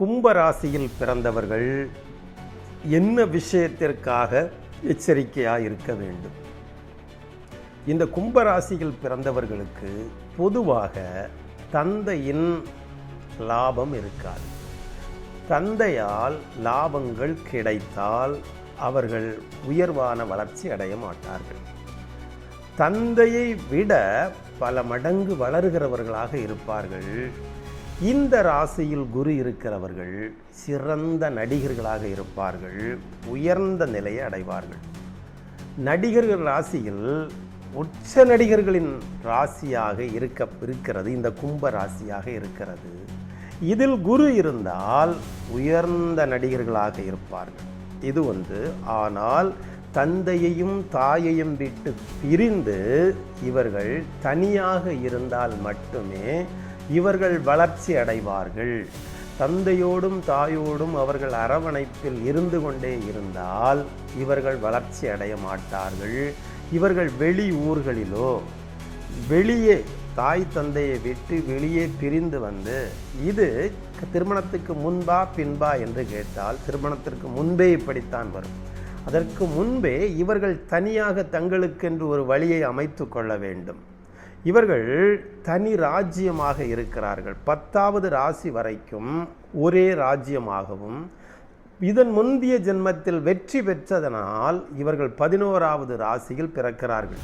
கும்பராசியில் பிறந்தவர்கள் என்ன விஷயத்திற்காக எச்சரிக்கையாக இருக்க வேண்டும்? இந்த கும்பராசியில் பிறந்தவர்களுக்கு பொதுவாக தந்தையின் லாபம் இருக்காது. தந்தையால் லாபங்கள் கிடைத்தால் அவர்கள் உயர்வான வளர்ச்சி அடைய மாட்டார்கள். தந்தையை விட பல மடங்கு வளருகிறவர்களாக இருப்பார்கள். இந்த ராசியில் குரு இருக்கிறவர்கள் சிறந்த நடிகர்களாக இருப்பார்கள், உயர்ந்த நிலையை அடைவார்கள். நடிகர்கள் ராசியில் உச்ச நடிகர்களின் ராசியாக இருக்கிறது இந்த கும்ப ராசியாக இருக்கிறது. இதில் குரு இருந்தால் உயர்ந்த நடிகர்களாக இருப்பார்கள். இது ஆனால் தந்தையையும் தாயையும் விட்டு பிரிந்து இவர்கள் தனியாக இருந்தால் மட்டுமே இவர்கள் வளர்ச்சி அடைவார்கள். தந்தையோடும் தாயோடும் அவர்கள் அரவணைப்பில் இருந்து கொண்டே இருந்தால் இவர்கள் வளர்ச்சி அடைய மாட்டார்கள். இவர்கள் வெளி ஊர்களிலோ வெளியே தாய் தந்தையை விட்டு வெளியே பிரிந்து வந்து, இது திருமணத்துக்கு முன்பா பின்பா என்று கேட்டால் திருமணத்திற்கு முன்பே இப்படித்தான் வரும். அதற்கு முன்பே இவர்கள் தனியாக தங்களுக்கென்று ஒரு வழியை அமைத்து கொள்ள வேண்டும். இவர்கள் தனி ராஜ்யமாக இருக்கிறார்கள். 10வது ராசி வரைக்கும் ஒரே ராஜ்யமாகவும், இதன் முந்தைய ஜென்மத்தில் வெற்றி பெற்றதனால் இவர்கள் 11வது ராசியில் பிறக்கிறார்கள்.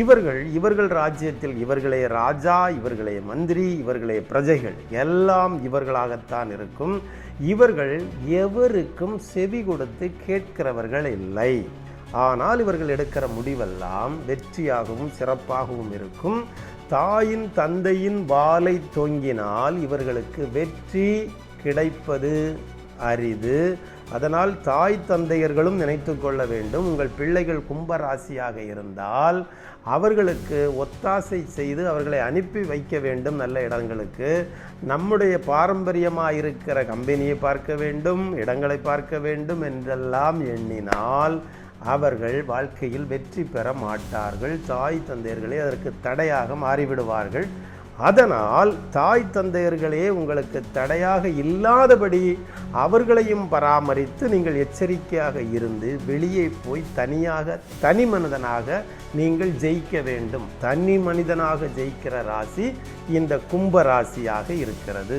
இவர்கள் ராஜ்யத்தில் இவர்களே ராஜா, இவர்களே மந்திரி, இவர்களே பிரஜைகள், எல்லாம் இவர்களாகத்தான் இருக்கும். இவர்கள் எவருக்கும் செவி கொடுத்து கேட்கிறவர்கள் இல்லை. ஆனால் இவர்கள் எடுக்கிற முடிவெல்லாம் வெற்றியாகவும் சிறப்பாகவும் இருக்கும். தாயின் தந்தையின் வாலை தொங்கினால் இவர்களுக்கு வெற்றி கிடைப்பது அரிது. அதனால் தாய் தந்தையர்களும் நினைத்து கொள்ள வேண்டும், உங்கள் பிள்ளைகள் கும்பராசியாக இருந்தால் அவர்களுக்கு ஒத்தாசை செய்து அவர்களை அனுப்பி வைக்க வேண்டும் நல்ல இடங்களுக்கு. நம்முடைய பாரம்பரியமாக இருக்கிற கம்பெனியை பார்க்க வேண்டும், இடங்களை பார்க்க வேண்டும் என்றெல்லாம் எண்ணினால் அவர்கள் வாழ்க்கையில் வெற்றி பெற மாட்டார்கள். தாய் தந்தையர்களே அதற்கு தடையாக மாறிவிடுவார்கள். அதனால் தாய் தந்தையர்களே உங்களுக்கு தடையாக இல்லாதபடி அவர்களையும் பராமரித்து நீங்கள் எச்சரிக்கையாக இருந்து வெளியே போய் தனி மனிதனாக நீங்கள் ஜெயிக்க வேண்டும். தனி மனிதனாக ஜெயிக்கிற ராசி இந்த கும்ப ராசியாக இருக்கிறது.